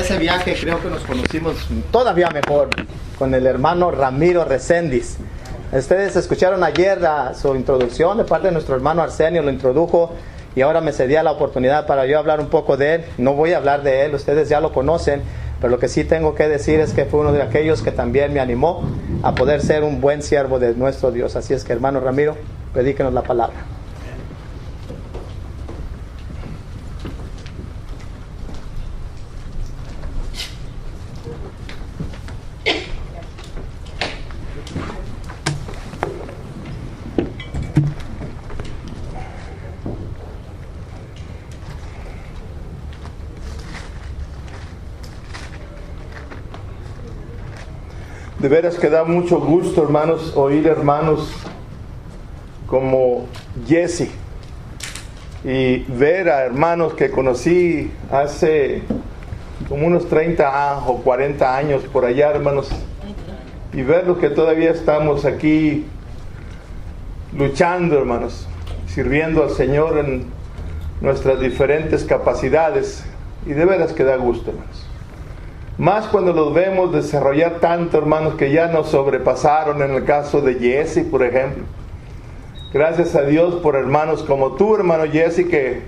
ese viaje creo que nos conocimos todavía mejor con el hermano Ramiro Reséndiz. Ustedes escucharon ayer su introducción de parte de nuestro hermano Arsenio, lo introdujo y ahora me cedía la oportunidad para yo hablar un poco de él. No voy a hablar de él, ustedes ya lo conocen, pero lo que sí tengo que decir es que fue uno de aquellos que también me animó a poder ser un buen siervo de nuestro Dios. Así es que, hermano Ramiro, predíquenos la palabra. De veras que da mucho gusto, hermanos, oír hermanos como Jesse y ver a hermanos que conocí hace como unos 30 o 40 años por allá, hermanos, y verlos que todavía estamos aquí luchando, hermanos, sirviendo al Señor en nuestras diferentes capacidades, y de veras que da gusto, hermanos. Más cuando los vemos desarrollar tanto, hermanos, que ya nos sobrepasaron, en el caso de Jesse, por ejemplo. Gracias a Dios por hermanos como tú, hermano Jesse, que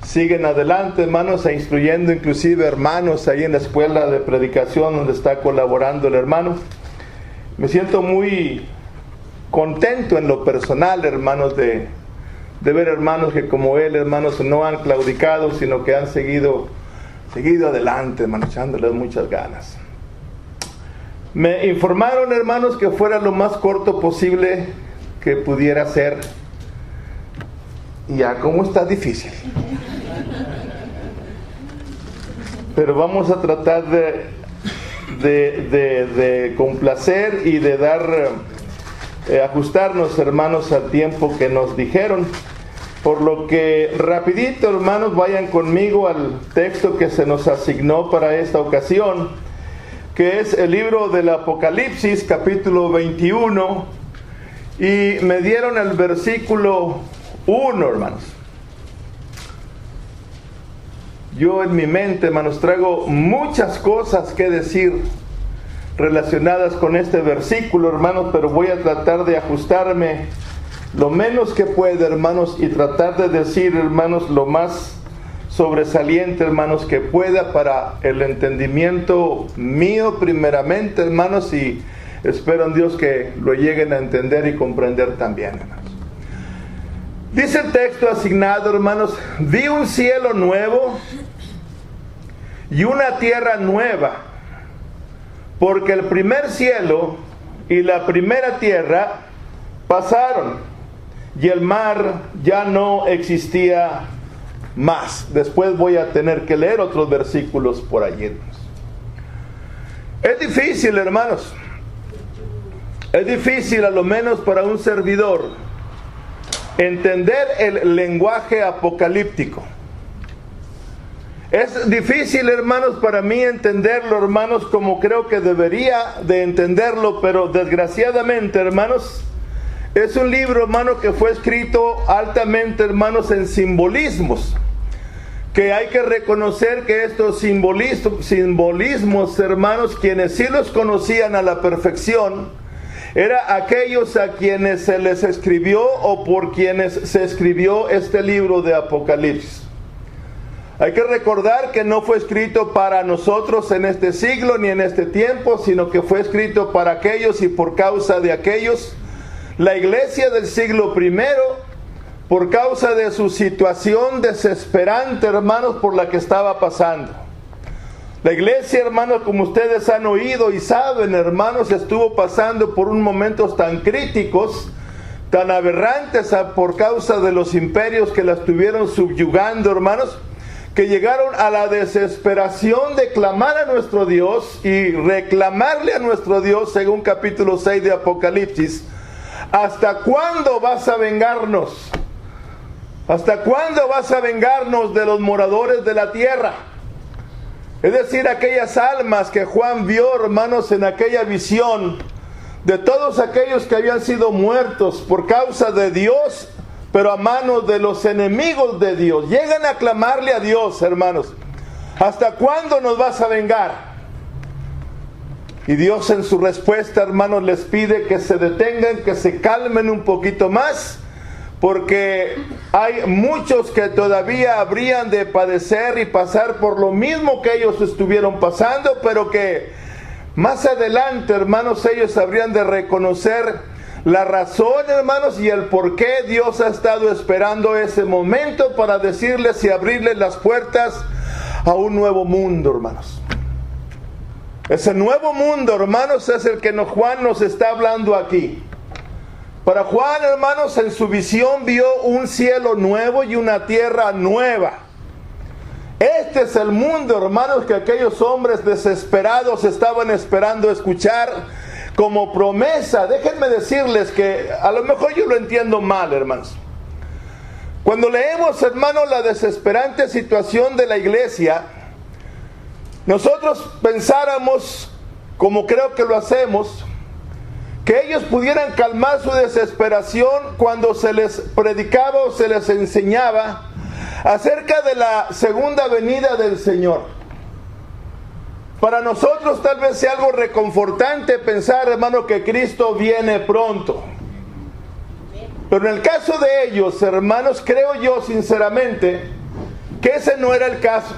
siguen adelante, hermanos, e instruyendo inclusive hermanos ahí en la escuela de predicación donde está colaborando el hermano. Me siento muy contento en lo personal, hermanos, de ver hermanos que como él, hermanos, no han claudicado, sino que han seguido adelante, hermanos, echándole muchas ganas. Me informaron, hermanos, que fuera lo más corto posible que pudiera ser. Y ya como está difícil. Pero vamos a tratar de complacer y de dar, ajustarnos, hermanos, al tiempo que nos dijeron. Por lo que rapidito, hermanos, vayan conmigo al texto que se nos asignó para esta ocasión, que es el libro del Apocalipsis, capítulo 21, y me dieron el versículo 1, hermanos. Yo en mi mente, hermanos, traigo muchas cosas que decir relacionadas con este versículo, hermanos, pero voy a tratar de ajustarme lo menos que pueda, hermanos, y tratar de decir, hermanos, lo más sobresaliente, hermanos, que pueda para el entendimiento mío primeramente, hermanos, y espero en Dios que lo lleguen a entender y comprender también, hermanos. Dice el texto asignado, hermanos: vi un cielo nuevo y una tierra nueva, porque el primer cielo y la primera tierra pasaron, y el mar ya no existía más. Después voy a tener que leer otros versículos por allí, hermanos. Es difícil, hermanos. Es difícil, a lo menos para un servidor, entender el lenguaje apocalíptico. Es difícil, hermanos, para mí entenderlo, hermanos, como creo que debería de entenderlo, pero desgraciadamente, hermanos, es un libro, hermano, que fue escrito altamente, hermanos, en simbolismos, que hay que reconocer que estos simbolismos, hermanos, quienes sí los conocían a la perfección, era aquellos a quienes se les escribió o por quienes se escribió este libro de Apocalipsis. Hay que recordar que no fue escrito para nosotros en este siglo ni en este tiempo, sino que fue escrito para aquellos y por causa de aquellos. La iglesia del siglo primero, por causa de su situación desesperante, hermanos, por la que estaba pasando. La iglesia, hermanos, como ustedes han oído y saben, hermanos, estuvo pasando por unos momentos tan críticos, tan aberrantes por causa de los imperios que la estuvieron subyugando, hermanos, que llegaron a la desesperación de clamar a nuestro Dios y reclamarle a nuestro Dios, según capítulo 6 de Apocalipsis: ¿hasta cuándo vas a vengarnos? ¿Hasta cuándo vas a vengarnos de los moradores de la tierra? Es decir, aquellas almas que Juan vio, hermanos, en aquella visión, de todos aquellos que habían sido muertos por causa de Dios, pero a manos de los enemigos de Dios. Llegan a clamarle a Dios, hermanos: ¿Hasta cuándo nos vas a vengar? Y Dios en su respuesta, hermanos, les pide que se detengan, que se calmen un poquito más, porque hay muchos que todavía habrían de padecer y pasar por lo mismo que ellos estuvieron pasando, pero que más adelante, hermanos, ellos habrían de reconocer la razón, hermanos, y el por qué Dios ha estado esperando ese momento para decirles y abrirles las puertas a un nuevo mundo, hermanos. Ese nuevo mundo, hermanos, es el que Juan nos está hablando aquí. Para Juan, hermanos, en su visión vio un cielo nuevo y una tierra nueva. Este es el mundo, hermanos, que aquellos hombres desesperados estaban esperando escuchar como promesa. Déjenme decirles que a lo mejor yo lo entiendo mal, hermanos. Cuando leemos, hermanos, la desesperante situación de la iglesia, nosotros pensáramos, como creo que lo hacemos, que ellos pudieran calmar su desesperación cuando se les predicaba o se les enseñaba acerca de la segunda venida del Señor. Para nosotros tal vez sea algo reconfortante pensar, hermano, que Cristo viene pronto. Pero en el caso de ellos, hermanos, creo yo sinceramente que ese no era el caso.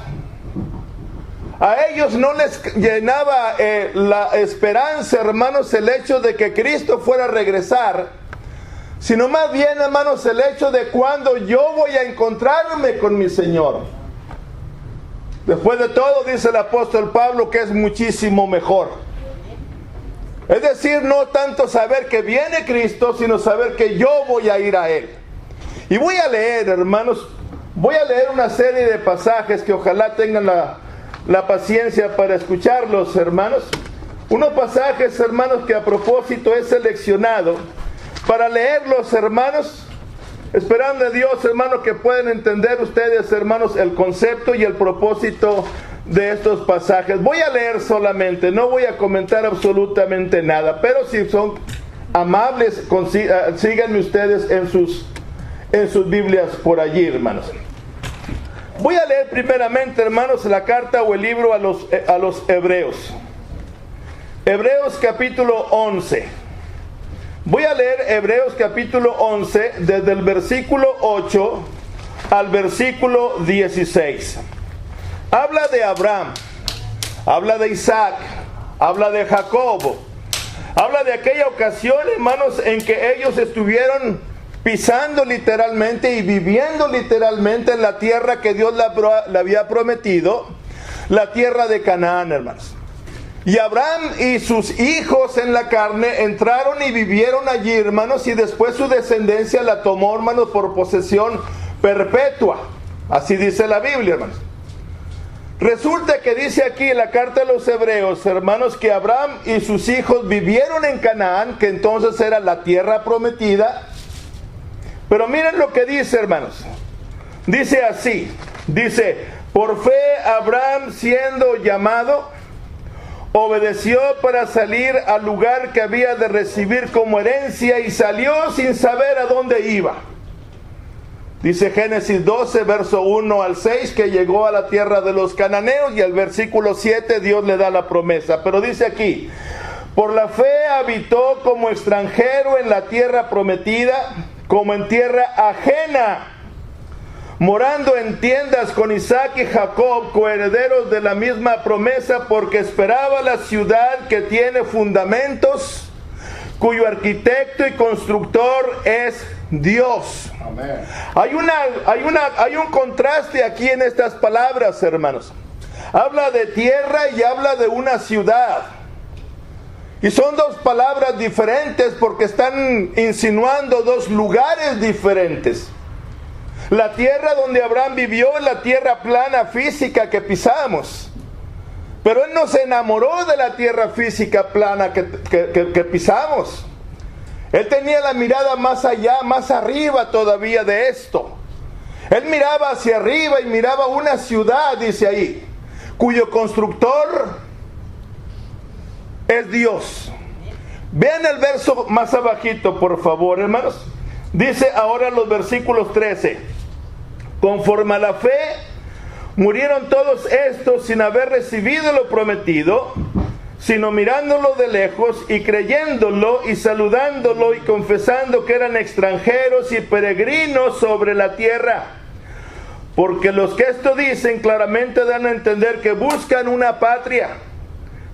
A ellos no les llenaba la esperanza, hermanos, el hecho de que Cristo fuera a regresar, sino más bien, hermanos, el hecho de cuando yo voy a encontrarme con mi Señor. Después de todo, dice el apóstol Pablo, que es muchísimo mejor. Es decir, no tanto saber que viene Cristo, sino saber que yo voy a ir a Él. Y voy a leer, hermanos, voy a leer una serie de pasajes que ojalá tengan la paciencia para escucharlos, hermanos. Unos pasajes, hermanos, que a propósito he seleccionado para leerlos, hermanos, esperando a Dios, hermanos, que puedan entender ustedes, hermanos, el concepto y el propósito de estos pasajes. Voy a leer solamente, no voy a comentar absolutamente nada, pero si son amables, síganme ustedes en sus Biblias por allí, hermanos. Voy a leer primeramente, hermanos, la carta o el libro a los Hebreos. Hebreos capítulo 11. Voy a leer Hebreos capítulo 11 desde el versículo 8 al versículo 16. Habla de Abraham, habla de Isaac, habla de Jacob, habla de aquella ocasión, hermanos, en que ellos estuvieron pisando literalmente y viviendo literalmente en la tierra que Dios le había prometido, la tierra de Canaán, hermanos. Y Abraham y sus hijos en la carne entraron y vivieron allí, hermanos, y después su descendencia la tomó, hermanos, por posesión perpetua. Así dice la Biblia, hermanos. Resulta que dice aquí en la carta de los Hebreos, hermanos, que Abraham y sus hijos vivieron en Canaán, que entonces era la tierra prometida. Pero miren lo que dice, hermanos. Dice así, dice, por fe Abraham, siendo llamado, obedeció para salir al lugar que había de recibir como herencia y salió sin saber a dónde iba. Dice Génesis 12, verso 1 al 6, que llegó a la tierra de los cananeos, y al versículo 7 Dios le da la promesa. Pero dice aquí, por la fe habitó como extranjero en la tierra prometida, como en tierra ajena, morando en tiendas con Isaac y Jacob, coherederos de la misma promesa, porque esperaba la ciudad que tiene fundamentos, cuyo arquitecto y constructor es Dios. Amén. Hay un contraste aquí en estas palabras, hermanos. Habla de tierra y habla de una ciudad. Y son dos palabras diferentes porque están insinuando dos lugares diferentes. La tierra donde Abraham vivió es la tierra plana física que pisamos. Pero él no se enamoró de la tierra física plana que pisamos. Él tenía la mirada más allá, más arriba todavía de esto. Él miraba hacia arriba y miraba una ciudad, dice ahí, cuyo constructor es Dios. Vean el verso más abajito, por favor, hermanos. Dice ahora los versículos 13. Conforme a la fe, Murieron todos estos sin haber recibido lo prometido, sino mirándolo de lejos y creyéndolo y saludándolo y confesando que eran extranjeros y peregrinos sobre la tierra. Porque los que esto dicen claramente dan a entender que buscan una patria,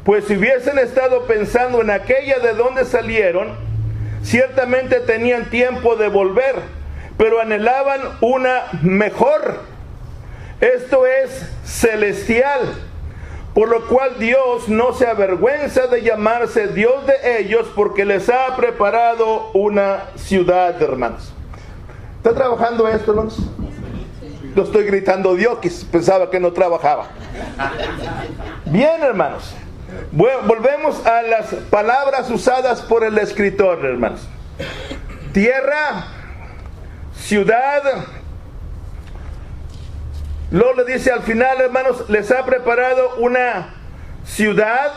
pues si hubiesen estado pensando en aquella de donde salieron, ciertamente tenían tiempo de volver, pero anhelaban una mejor, esto es celestial, por lo cual Dios no se avergüenza de llamarse Dios de ellos, porque les ha preparado una ciudad, hermanos. ¿Está trabajando esto, hermanos? Lo estoy gritando Dios, que pensaba que no trabajaba. Bien, hermanos. Volvemos a las palabras usadas por el escritor, hermanos. Tierra, ciudad. Luego le dice al final, hermanos, les ha preparado una ciudad,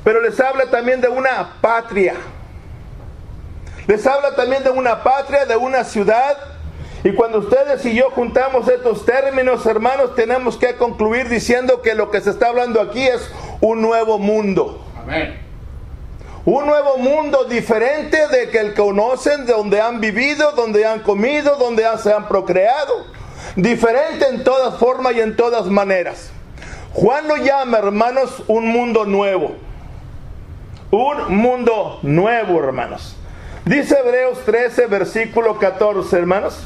pero les habla también de una patria. Les habla también de una patria, de una ciudad. Y cuando ustedes y yo juntamos estos términos, hermanos, tenemos que concluir diciendo que lo que se está hablando aquí es un nuevo mundo. Amén. Un nuevo mundo diferente de que el conocen, de donde han vivido, donde han comido, donde se han procreado. Diferente en todas formas y en todas maneras. Juan lo llama, hermanos, un mundo nuevo. Un mundo nuevo, hermanos. Dice Hebreos 13, versículo 14, hermanos.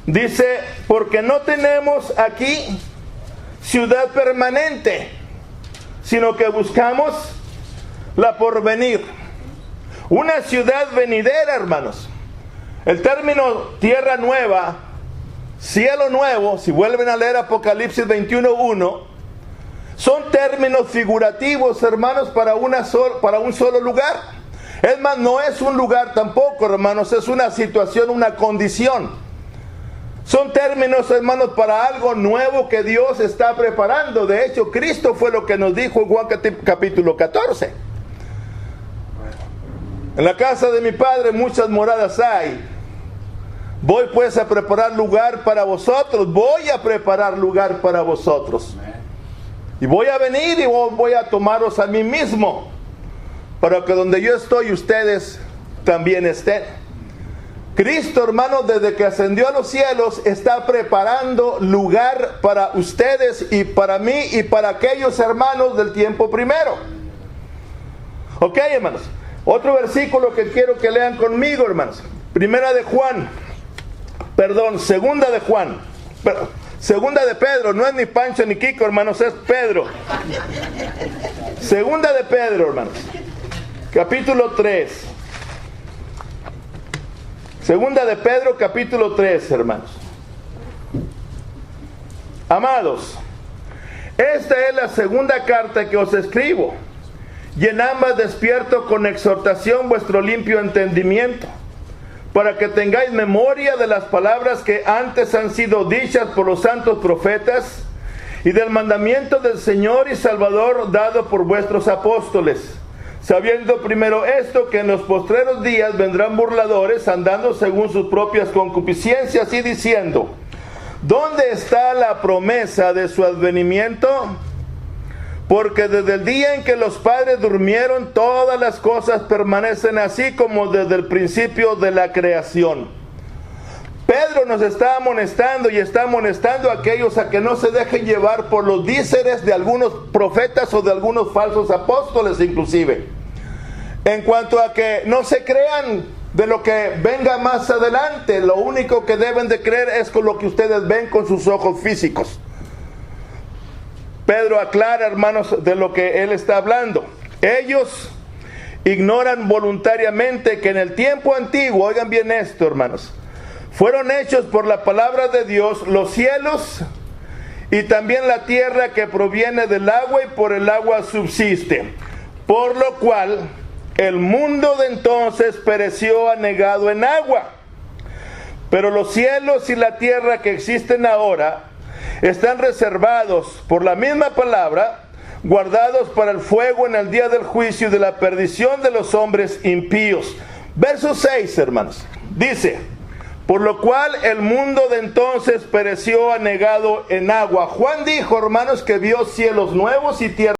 Dice, porque no tenemos aquí ciudad permanente, sino que buscamos la porvenir. Una ciudad venidera, hermanos. El término tierra nueva, cielo nuevo, si vuelven a leer Apocalipsis 21:1, son términos figurativos, hermanos, para un solo lugar. Es más, no es un lugar tampoco, hermanos, es una situación, una condición. Son términos, hermanos, para algo nuevo que Dios está preparando. De hecho, Cristo fue lo que nos dijo en Juan capítulo 14. En la casa de mi Padre muchas moradas hay. Voy pues a preparar lugar para vosotros. Voy a preparar lugar para vosotros. Y voy a venir y voy a tomaros a mí mismo, para que donde yo estoy ustedes también estén. Cristo, hermano, desde que ascendió a los cielos, está preparando lugar para ustedes y para mí y para aquellos hermanos del tiempo primero. Ok, hermanos. Otro versículo que quiero que lean conmigo, hermanos. Segunda de Pedro, no es ni Pancho ni Kiko, hermanos, es Pedro. Segunda de Pedro, hermanos. Capítulo 3. Segunda de Pedro, capítulo 3, hermanos. Amados, esta es la segunda carta que os escribo, y en ambas despierto con exhortación vuestro limpio entendimiento, para que tengáis memoria de las palabras que antes han sido dichas por los santos profetas, y del mandamiento del Señor y Salvador dado por vuestros apóstoles, sabiendo primero esto, que en los postreros días vendrán burladores, andando según sus propias concupiscencias, y diciendo, ¿dónde está la promesa de su advenimiento? Porque desde el día en que los padres durmieron, todas las cosas permanecen así como desde el principio de la creación. Pedro nos está amonestando y está amonestando a aquellos a que no se dejen llevar por los díceres de algunos profetas o de algunos falsos apóstoles inclusive. En cuanto a que no se crean de lo que venga más adelante, lo único que deben de creer es con lo que ustedes ven con sus ojos físicos. Pedro aclara, hermanos, de lo que él está hablando. Ellos ignoran voluntariamente que en el tiempo antiguo, oigan bien esto, hermanos, fueron hechos por la palabra de Dios los cielos y también la tierra que proviene del agua y por el agua subsiste. Por lo cual el mundo de entonces pereció anegado en agua. Pero los cielos y la tierra que existen ahora están reservados por la misma palabra, guardados para el fuego en el día del juicio y de la perdición de los hombres impíos. Verso 6, hermanos, dice, por lo cual el mundo de entonces pereció anegado en agua. Juan dijo, hermanos, que vio cielos nuevos y tierra